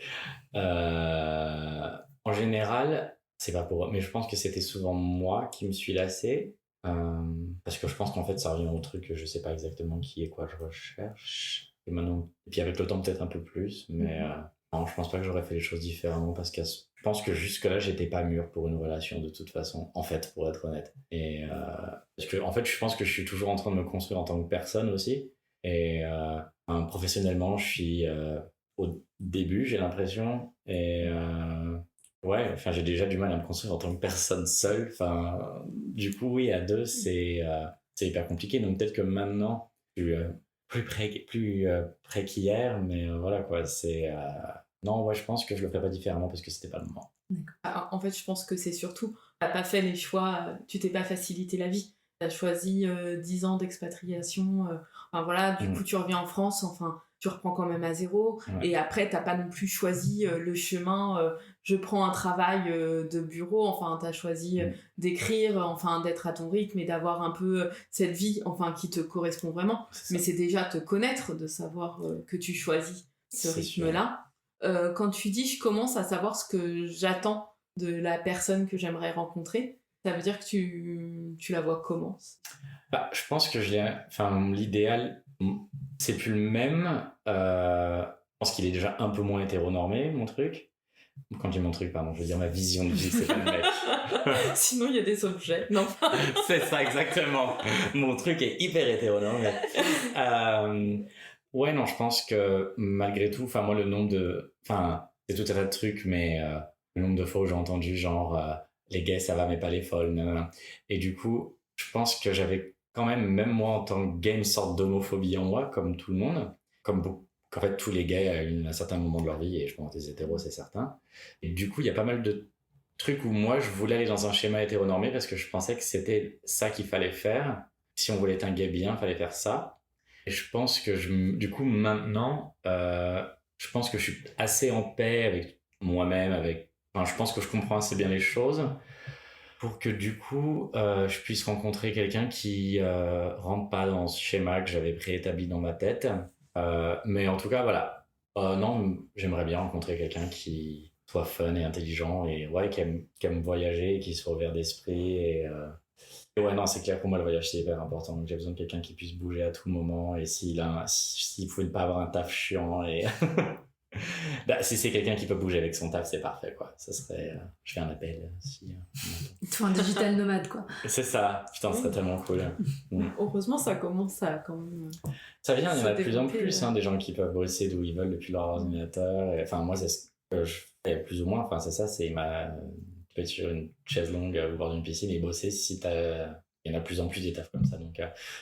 En général, c'est pas pour... Mais je pense que c'était souvent moi qui me suis lassé. Parce que je pense qu'en fait, ça revient au truc que je sais pas exactement qui et quoi je recherche. Et maintenant... Et puis avec le temps, peut-être un peu plus. Mais non, je pense pas que j'aurais fait les choses différemment parce que je pense que jusque-là, j'étais pas mûr pour une relation de toute façon, en fait, pour être honnête. Et parce que, en fait, je pense que je suis toujours en train de me construire en tant que personne aussi. Et professionnellement, je suis au début, j'ai l'impression. Et ouais, enfin, j'ai déjà du mal à me construire en tant que personne seule. Enfin, du coup, oui, à deux, c'est hyper compliqué. Donc peut-être que maintenant, je suis plus près qu'hier, mais voilà quoi. Non, ouais, je pense que je le ferais pas différemment parce que c'était pas le moment. En fait, je pense que c'est surtout, t'as pas fait les choix, tu t'es pas facilité la vie. T'as choisi 10 ans d'expatriation, enfin voilà, du coup tu reviens en France, enfin tu reprends quand même à zéro, et après t'as pas non plus choisi le chemin, je prends un travail de bureau, enfin t'as choisi d'écrire, enfin d'être à ton rythme et d'avoir un peu cette vie, enfin qui te correspond vraiment, mais c'est déjà te connaître, de savoir que tu choisis ce rythme-là. Quand tu dis je commence à savoir ce que j'attends de la personne que j'aimerais rencontrer, ça veut dire que tu la vois comment? Je pense que l'idéal, c'est plus le même. Je pense qu'il est déjà un peu moins hétéronormé, mon truc. Quand je dis mon truc, pardon, je veux dire ma vision de vie, c'est pas le mec. Sinon, il y a des objets. Non. C'est ça, exactement. Mon truc est hyper hétéronormé. Ouais, non, je pense que malgré tout, moi, le nombre de... c'est tout un tas de trucs, mais le nombre de fois où j'ai entendu genre les gays, ça va, mais pas les folles. Nanana. Et du coup, je pense que j'avais quand même moi, en tant que gay, une sorte d'homophobie en moi, comme tout le monde. En fait, tous les gays à un certain moment de leur vie, et je pense des hétéros, c'est certain. Et du coup, il y a pas mal de trucs où moi, je voulais aller dans un schéma hétéronormé parce que je pensais que c'était ça qu'il fallait faire. Si on voulait être un gay bien, il fallait faire ça. Et je pense que du coup, maintenant, je pense que je suis assez en paix avec moi-même, je pense que je comprends assez bien les choses pour que du coup, je puisse rencontrer quelqu'un qui rentre pas dans ce schéma que j'avais préétabli dans ma tête. Mais en tout cas, voilà. Non, j'aimerais bien rencontrer quelqu'un qui soit fun et intelligent et ouais, qui aime voyager, qui soit ouvert d'esprit et ouais, non, c'est clair, pour moi, le voyage, c'est hyper important. Donc, j'ai besoin de quelqu'un qui puisse bouger à tout moment. Et s'il pouvait pas avoir un taf chiant et... si c'est quelqu'un qui peut bouger avec son taf, c'est parfait, quoi. Ça serait... je fais un appel, si... Toi, un digital nomade, quoi. C'est ça. Putain, ce serait tellement cool. Heureusement, ça commence à quand même... Ça vient, il y en a de plus en plus, des gens qui peuvent bosser d'où ils veulent depuis leur ordinateur. Enfin, moi, c'est ce que je fais plus ou moins. Enfin, c'est ça, c'est tu peux être sur une chaise longue au bord d'une piscine et bosser si il y en a de plus en plus des tafs comme ça, donc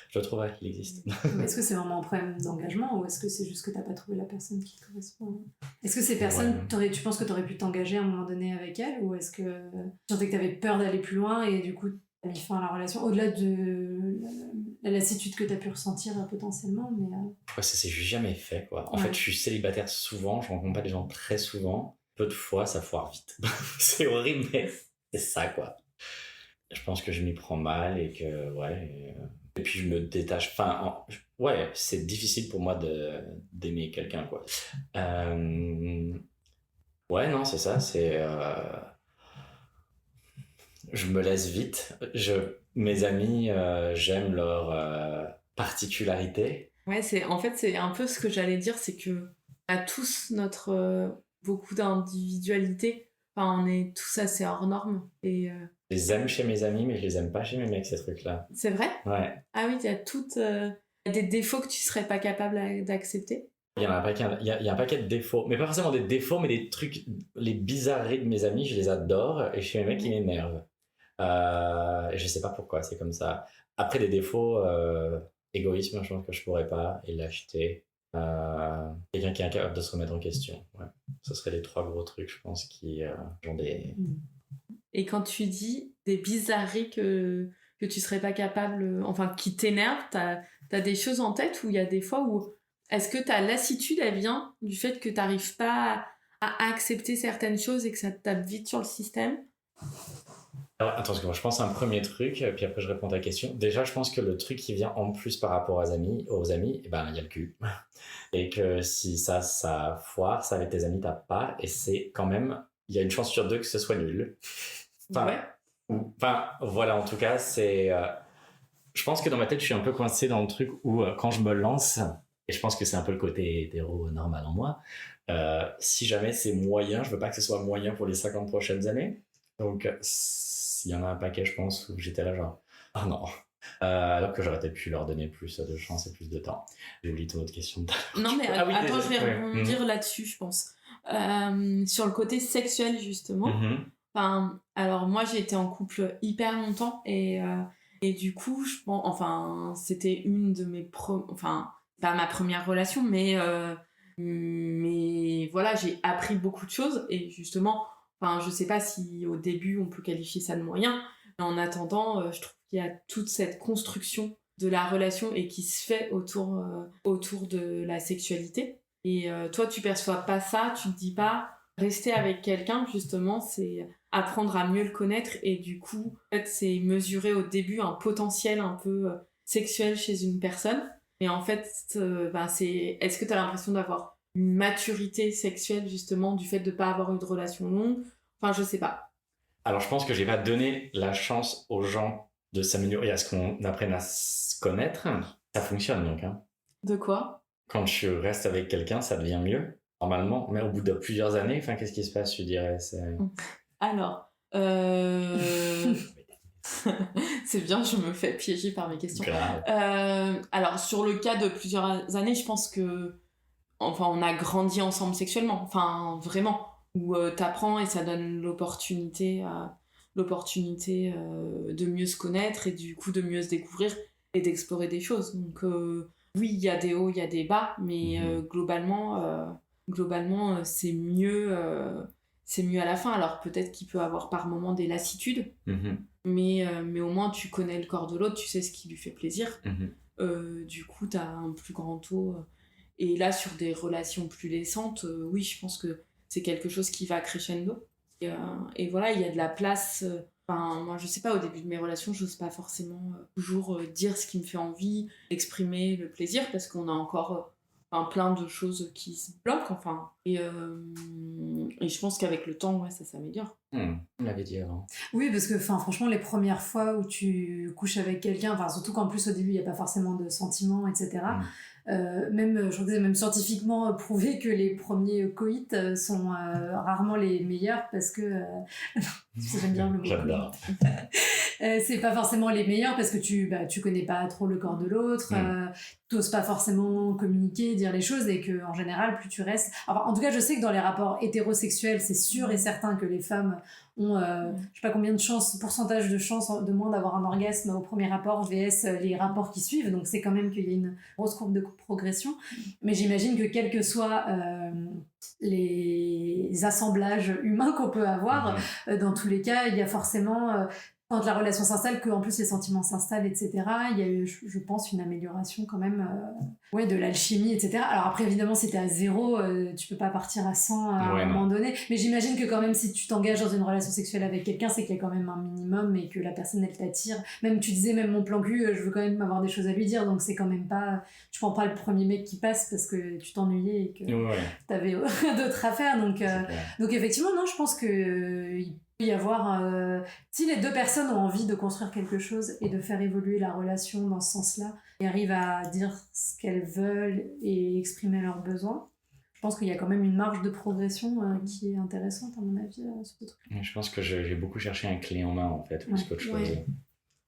je trouverais qu'il existe. Est-ce que c'est vraiment un problème d'engagement ou est-ce que c'est juste que t'as pas trouvé la personne qui te correspond? Est-ce que ces personnes, tu penses que t'aurais pu t'engager à un moment donné avec elles ou est-ce que tu sentais que t'avais peur d'aller plus loin et du coup t'as mis fin à la relation au-delà de la lassitude que t'as pu ressentir potentiellement, mais... Ouais, ça s'est jamais fait, quoi. En fait, je suis célibataire souvent, je rencontre pas des gens très souvent. Peu de fois, ça foire vite. C'est horrible, mais c'est ça, quoi. Je pense que je m'y prends mal et que, Et puis je me détache. Enfin, ouais, c'est difficile pour moi d'aimer quelqu'un, quoi. Ouais, non, c'est ça. Je me laisse vite. Mes amis, j'aime leur particularité. Ouais, en fait, c'est un peu ce que j'allais dire, c'est que on a tous beaucoup d'individualité. Enfin, on est tous assez hors normes. Et Je les aime chez mes amis, mais je les aime pas chez mes mecs, ces trucs-là. c'est vrai? Ouais. Ah oui, il y a des défauts que tu serais pas capable d'accepter. Il y en a un paquet, il y a un paquet de défauts, mais pas forcément des défauts, mais des trucs, les bizarreries de mes amis, je les adore, et chez mes mecs, ils m'énervent. Et je sais pas pourquoi, c'est comme ça. Après, des défauts, égoïsme, je pense que je pourrais pas, et lâcheté. Quelqu'un qui est incapable de se remettre en question. Ouais. Ce seraient les 3 gros trucs, je pense, qui ont des... Et quand tu dis des bizarreries que tu serais pas capable, enfin, qui t'énervent, t'as des choses en tête où il y a des fois où est-ce que ta lassitude, elle vient du fait que t'arrives pas à accepter certaines choses et que ça te tape vite sur le système? Alors, attends, parce que moi, je pense à un premier truc, puis après je réponds à ta question. Déjà, je pense que le truc qui vient en plus par rapport aux amis, eh ben, il y a le cul. Et que si ça foire, ça avec tes amis, t'as pas. Et c'est quand même, il y a une chance sur 2 que ce soit nul. Enfin, Ouais. Enfin, voilà, en tout cas, c'est... je pense que dans ma tête, je suis un peu coincé dans le truc où quand je me lance, et je pense que c'est un peu le côté hétéro normal en moi, si jamais c'est moyen, je veux pas que ce soit moyen pour les 50 prochaines années. Donc, il y en a un paquet, je pense, où j'étais là genre, ah non. Alors que j'aurais peut-être pu leur donner plus de chance et plus de temps. J'ai oublié ton autre question. Non, mais Ah oui, attends, je vais ouais. rebondir là-dessus, je pense. Sur le côté sexuel, justement. Mhm. Enfin, alors moi, j'ai été en couple hyper longtemps et du coup, c'était une de mes enfin, pas ma première relation, mais voilà, j'ai appris beaucoup de choses et justement, enfin, je sais pas si au début on peut qualifier ça de moyen, mais en attendant, je trouve qu'il y a toute cette construction de la relation et qui se fait autour de la sexualité. Et toi, tu perçois pas ça, tu te dis pas rester avec quelqu'un, justement, c'est apprendre à mieux le connaître et du coup, en fait, c'est mesurer au début un potentiel un peu sexuel chez une personne. Et en fait, est-ce que tu as l'impression d'avoir une maturité sexuelle, justement, du fait de pas avoir eu de relation longue? Enfin, je sais pas. Alors, je pense que j'ai pas donné la chance aux gens de s'améliorer, à ce qu'on apprenne à se connaître. Ça fonctionne donc. Hein. De quoi? Quand je reste avec quelqu'un, ça devient mieux, normalement. Mais au bout de plusieurs années, qu'est-ce qui se passe, je dirais Alors, c'est bien, je me fais piéger par mes questions. Alors, sur le cas de plusieurs années, je pense que, enfin, on a grandi ensemble sexuellement, enfin, vraiment, où t'apprends et ça donne l'opportunité de mieux se connaître et du coup de mieux se découvrir et d'explorer des choses. Donc, oui, il y a des hauts, il y a des bas, mais globalement, c'est mieux à la fin. Alors peut-être qu'il peut avoir par moments des lassitudes, mais au moins tu connais le corps de l'autre, tu sais ce qui lui fait plaisir. Du coup, tu as un plus grand taux. Et là, sur des relations plus récentes, oui, je pense que c'est quelque chose qui va crescendo. Et voilà, il y a de la place. Enfin, moi, je sais pas, au début de mes relations, j'ose pas forcément toujours dire ce qui me fait envie, exprimer le plaisir, parce qu'on a encore plein de choses qui se bloquent, enfin. Et je pense qu'avec le temps, ouais, ça s'améliore. On l'avait dit avant. Oui, parce que franchement, les premières fois où tu couches avec quelqu'un, surtout qu'en plus au début, il n'y a pas forcément de sentiments, etc. Même, je crois que c'est même scientifiquement prouvé que les premiers coïts sont rarement les meilleurs parce que... j'aime bien le mot. J'adore. C'est pas forcément les meilleurs parce que tu connais pas trop le corps de l'autre, t'oses pas forcément communiquer, dire les choses, et que en général, plus tu restes... Enfin, en tout cas, je sais que dans les rapports hétérosexuels, c'est sûr et certain que les femmes ont, je sais pas combien de pourcentage de chance de moins d'avoir un orgasme au premier rapport vs les rapports qui suivent, donc c'est quand même qu'il y a une grosse courbe de progression. Mais j'imagine que quels que soient les assemblages humains qu'on peut avoir, dans tous les cas, il y a forcément quand la relation s'installe, qu'en plus les sentiments s'installent, etc. Il y a eu, je pense, une amélioration quand même de l'alchimie, etc. Alors après, évidemment, si t'es à 0, tu peux pas partir à 100 à un moment donné. Mais j'imagine que quand même, si tu t'engages dans une relation sexuelle avec quelqu'un, c'est qu'il y a quand même un minimum et que la personne, elle t'attire. Même, tu disais, même mon plan cul, je veux quand même avoir des choses à lui dire. Donc c'est quand même pas... Tu prends pas le premier mec qui passe parce que tu t'ennuyais et que t'avais d'autres affaires. Donc effectivement, non, je pense que... il peut y avoir si les deux personnes ont envie de construire quelque chose et de faire évoluer la relation dans ce sens-là et arrivent à dire ce qu'elles veulent et exprimer leurs besoins, je pense qu'il y a quand même une marge de progression qui est intéressante à mon avis sur ce truc. Je pense que j'ai beaucoup cherché un clé en main en fait plus qu'autre chose.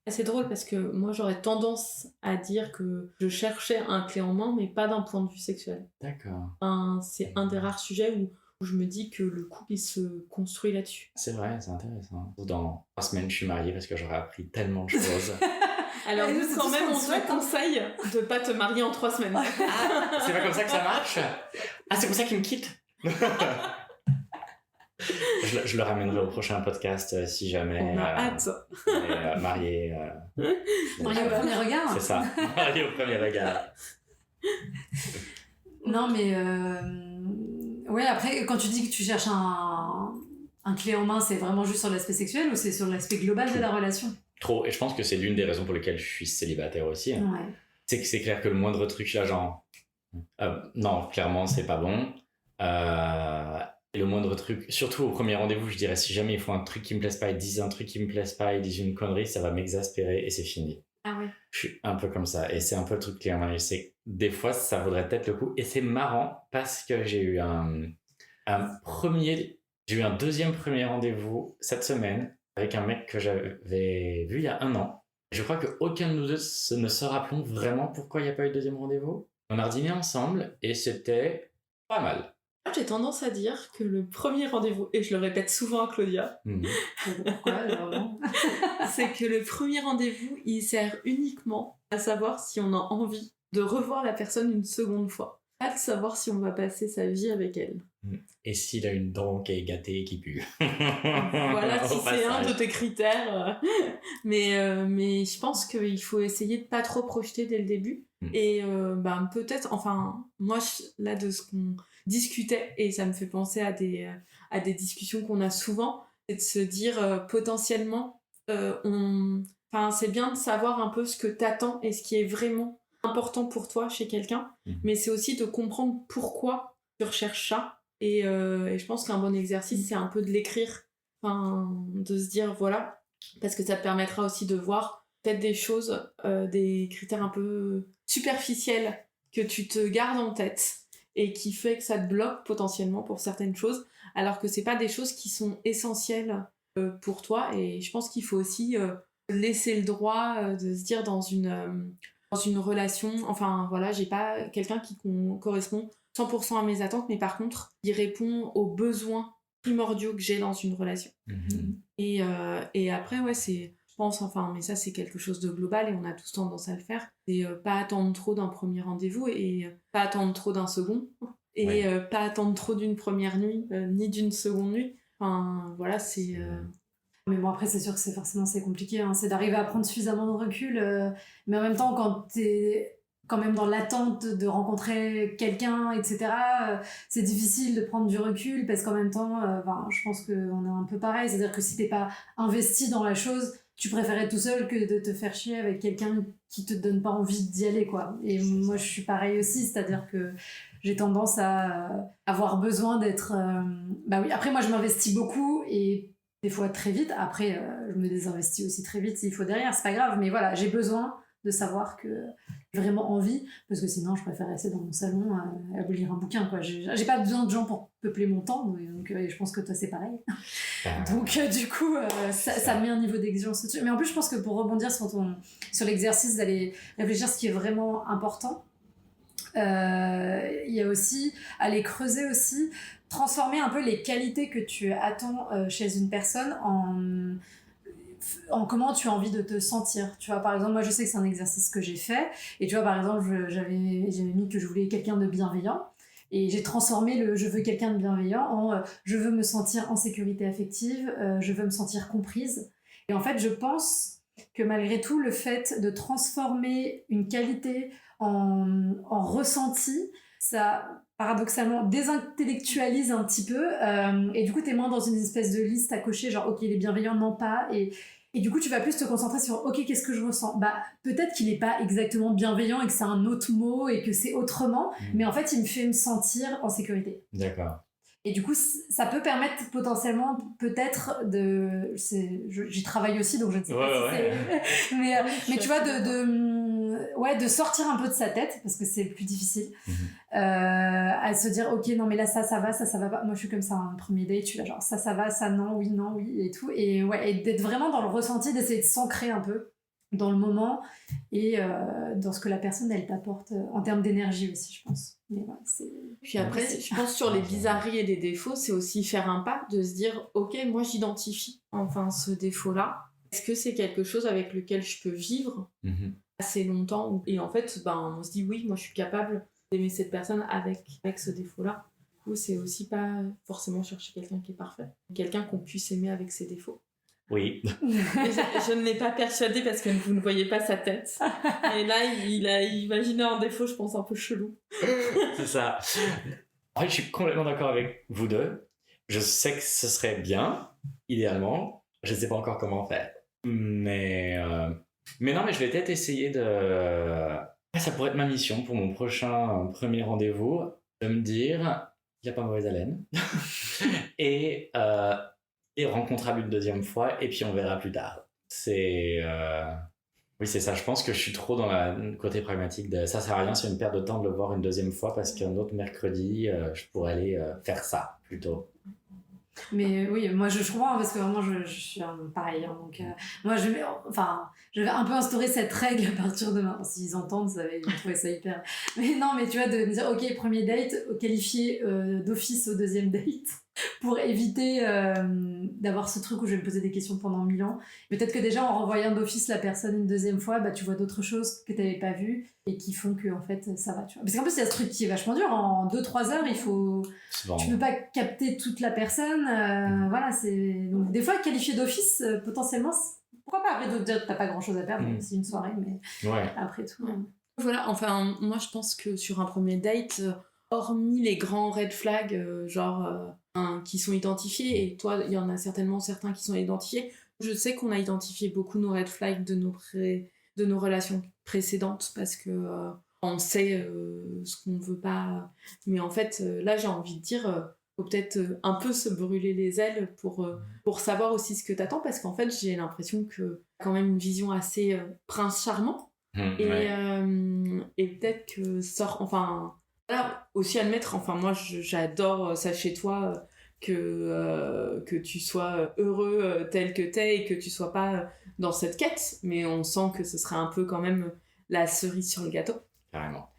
C'est drôle parce que moi j'aurais tendance à dire que je cherchais un clé en main mais pas d'un point de vue sexuel. D'accord. C'est un des rares sujets où je me dis que le couple il se construit là-dessus. C'est vrai, c'est intéressant. Dans 3 semaines, je suis mariée parce que j'aurais appris tellement de choses. Alors nous, quand même, on te conseille de pas te marier en 3 semaines. Ah, c'est pas comme ça que ça marche? Ah, c'est comme ça qu'il me quitte? je le ramènerai au prochain podcast si jamais. On a hâte. Marié. Marié au premier regard. C'est ça, marié au premier regard. Non, mais... Ouais, après, quand tu dis que tu cherches un clé en main, c'est vraiment juste sur l'aspect sexuel ou c'est sur l'aspect global de la relation? Trop, et je pense que c'est l'une des raisons pour lesquelles je suis célibataire aussi. Hein. Ouais. C'est que c'est clair que le moindre truc là, genre... non, clairement, c'est pas bon. Le moindre truc, surtout au premier rendez-vous, je dirais, si jamais ils font un truc qui me plaise pas, ils disent un truc qui me plaise pas, ils disent une connerie, ça va m'exaspérer et c'est fini. Ah ouais. Je suis un peu comme ça et c'est un peu le truc clé en main. C'est des fois ça vaudrait peut-être le coup et c'est marrant parce que j'ai eu un deuxième premier rendez-vous cette semaine avec un mec que j'avais vu il y a 1 an. Je crois qu'aucun de nous deux ne se rappelons vraiment pourquoi il n'y a pas eu de deuxième rendez-vous. On a redîné ensemble et c'était pas mal. J'ai tendance à dire que le premier rendez-vous, et je le répète souvent à Claudia, pourquoi vraiment c'est que le premier rendez-vous, il sert uniquement à savoir si on a envie de revoir la personne une seconde fois. Pas de savoir si on va passer sa vie avec elle. Et s'il a une dent qui est gâtée et qui pue. Voilà, si c'est un de tes critères. Mais je pense qu'il faut essayer de pas trop projeter dès le début. Et peut-être, enfin, moi, là, de ce qu'on discutait, et ça me fait penser à des discussions qu'on a souvent, c'est de se dire potentiellement, c'est bien de savoir un peu ce que t'attends et ce qui est vraiment important pour toi chez quelqu'un, mais c'est aussi de comprendre pourquoi tu recherches ça. Et je pense qu'un bon exercice, c'est un peu de l'écrire, de se dire voilà, parce que ça te permettra aussi de voir peut-être des choses, des critères un peu superficiels que tu te gardes en tête et qui fait que ça te bloque potentiellement pour certaines choses, alors que c'est pas des choses qui sont essentielles pour toi. Et je pense qu'il faut aussi laisser le droit de se dire dans une relation, j'ai pas quelqu'un qui correspond 100% à mes attentes, mais par contre, il répond aux besoins primordiaux que j'ai dans une relation. Et après, je pense, mais ça c'est quelque chose de global et on a tous tendance à le faire, c'est pas attendre trop d'un premier rendez-vous et pas attendre trop d'un second, et pas attendre trop d'une première nuit, ni d'une seconde nuit. C'est... Mais bon, après, c'est sûr que c'est compliqué, hein. C'est d'arriver à prendre suffisamment de recul, mais en même temps, quand t'es quand même dans l'attente de rencontrer quelqu'un, etc., c'est difficile de prendre du recul, parce qu'en même temps, je pense qu'on est un peu pareil, c'est-à-dire que si t'es pas investi dans la chose, tu préfères être tout seul que de te faire chier avec quelqu'un qui te donne pas envie d'y aller, quoi. Et moi, je suis pareil aussi, c'est-à-dire que j'ai tendance à avoir besoin d'être... Après, moi, je m'investis beaucoup, et des fois très vite. Après, je me désinvestis aussi très vite s'il faut derrière, c'est pas grave, mais voilà, j'ai besoin de savoir que j'ai vraiment envie, parce que sinon je préfère rester dans mon salon à lire un bouquin, quoi. J'ai pas besoin de gens pour peupler mon temps, donc je pense que toi c'est pareil. Donc du coup ça met un niveau d'exigence au-dessus. Mais en plus je pense que pour rebondir sur l'exercice d'aller réfléchir ce qui est vraiment important, il y a aussi aller creuser aussi, transformer un peu les qualités que tu attends chez une personne en comment tu as envie de te sentir. Tu vois, par exemple, moi je sais que c'est un exercice que j'ai fait, et tu vois, par exemple, j'avais mis que je voulais quelqu'un de bienveillant, et j'ai transformé le je veux quelqu'un de bienveillant en je veux me sentir en sécurité affective, je veux me sentir comprise. Et en fait, je pense que malgré tout, le fait de transformer une qualité en ressenti, ça paradoxalement désintellectualise un petit peu et du coup t'es moins dans une espèce de liste à cocher genre ok il est bienveillant, non pas, et du coup tu vas plus te concentrer sur ok qu'est-ce que je ressens, bah peut-être qu'il est pas exactement bienveillant et que c'est un autre mot et que c'est autrement, mais en fait il me fait me sentir en sécurité. D'accord. Et du coup, ça peut permettre potentiellement, peut-être, j'y travaille aussi, donc je ne sais pas si c'est... Mais tu vois, de sortir un peu de sa tête, parce que c'est le plus difficile, à se dire, ok, non, mais là, ça va pas. Moi, je suis comme ça, un premier date, je suis là, genre, ça va, ça, non, oui, et tout. Et d'être vraiment dans le ressenti, d'essayer de s'ancrer un peu dans le moment et dans ce que la personne, elle t'apporte en termes d'énergie aussi, je pense. Mais voilà, Puis après, je pense sur les bizarreries et les défauts, c'est aussi faire un pas, de se dire, ok, moi j'identifie enfin ce défaut-là. Est-ce que c'est quelque chose avec lequel je peux vivre assez longtemps? Et en fait, on se dit, oui, moi je suis capable d'aimer cette personne avec ce défaut-là. Du coup, c'est aussi pas forcément chercher quelqu'un qui est parfait. Quelqu'un qu'on puisse aimer avec ses défauts. Oui. Je ne l'ai pas persuadé parce que vous ne voyez pas sa tête. Et là, il a imaginé un défaut, je pense, un peu chelou. C'est ça. En fait, je suis complètement d'accord avec vous deux. Je sais que ce serait bien, idéalement. Je ne sais pas encore comment faire. Mais non, mais je vais peut-être essayer de... Ça pourrait être ma mission pour mon prochain premier rendez-vous, de me dire, il n'y a pas mauvaise haleine. Et rencontrable une deuxième fois, et puis on verra plus tard. Oui, c'est ça. Je pense que je suis trop dans le côté pragmatique de ça sert à rien, c'est une perte de temps de le voir une deuxième fois parce qu'un autre mercredi, je pourrais aller faire ça plutôt. Mais oui, moi je comprends parce que vraiment je suis pareil. Donc moi je vais un peu instaurer cette règle à partir de maintenant. S'ils entendent, ils vont trouver ça hyper. Mais non, mais tu vois, de me dire ok, premier date, qualifié d'office au deuxième date pour éviter d'avoir ce truc où je vais me poser des questions pendant 1000 ans. Peut-être que déjà en renvoyant d'office la personne une deuxième fois, tu vois d'autres choses que tu n'avais pas vues et qui font que en fait ça va, tu vois. Parce qu'en plus il y a ce truc qui est vachement dur, en 2-3 heures tu peux pas capter toute la personne, voilà, donc des fois qualifié d'office potentiellement pourquoi pas, après dire t'as pas grand chose à perdre, c'est une soirée, mais après tout voilà, enfin moi je pense que sur un premier date, hormis les grands red flags qui sont identifiés, et toi il y en a certainement certains qui sont identifiés, je sais qu'on a identifié beaucoup nos red flags de nos relations précédentes parce que on sait ce qu'on veut pas, mais en fait là j'ai envie de dire faut peut-être un peu se brûler les ailes pour savoir aussi ce que t'attends, parce qu'en fait j'ai l'impression que quand même une vision assez prince charmant et peut-être que voilà, aussi admettre, enfin moi j'adore ça chez toi, que tu sois heureux tel que t'es et que tu sois pas dans cette quête, mais on sent que ce serait un peu quand même la cerise sur le gâteau. Carrément.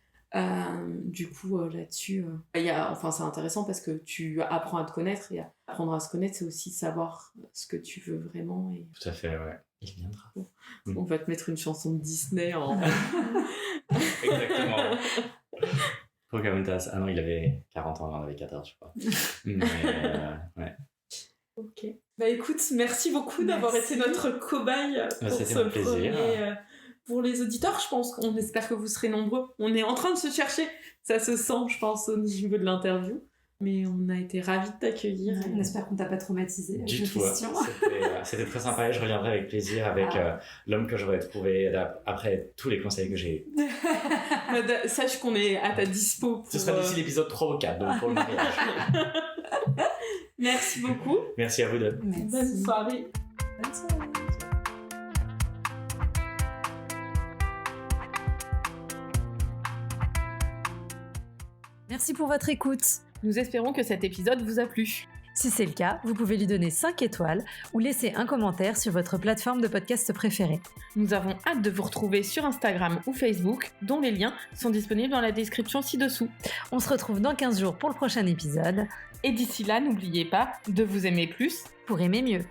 Du coup là-dessus c'est intéressant parce que tu apprends à te connaître, et apprendre à se connaître c'est aussi savoir ce que tu veux vraiment. Et... Tout à fait, ouais. Il viendra. On va te mettre une chanson de Disney en... Exactement. Pocahontas. Ah non, il avait 40 ans, on en avait 14, je crois. Mais ouais. Ok. Bah écoute, merci beaucoup d'avoir été notre cobaye pour ce premier... Pour les auditeurs, je pense qu'on espère que vous serez nombreux. On est en train de se chercher, ça se sent, je pense, au niveau de l'interview. Mais on a été ravis de t'accueillir. On espère qu'on t'a pas traumatisé avec nos questions. C'était très sympa et je reviendrai avec plaisir avec l'homme que j'aurais trouvé après tous les conseils que j'ai eus. Sache qu'on est à ta dispo. Ce sera d'ici l'épisode 3 ou 4, donc pour le mariage. Merci beaucoup. Merci à vous deux. Merci. Bonne soirée. Bonne soirée. Merci pour votre écoute. Nous espérons que cet épisode vous a plu. Si c'est le cas, vous pouvez lui donner 5 étoiles ou laisser un commentaire sur votre plateforme de podcast préférée. Nous avons hâte de vous retrouver sur Instagram ou Facebook, dont les liens sont disponibles dans la description ci-dessous. On se retrouve dans 15 jours pour le prochain épisode. Et d'ici là, n'oubliez pas de vous aimer plus pour aimer mieux.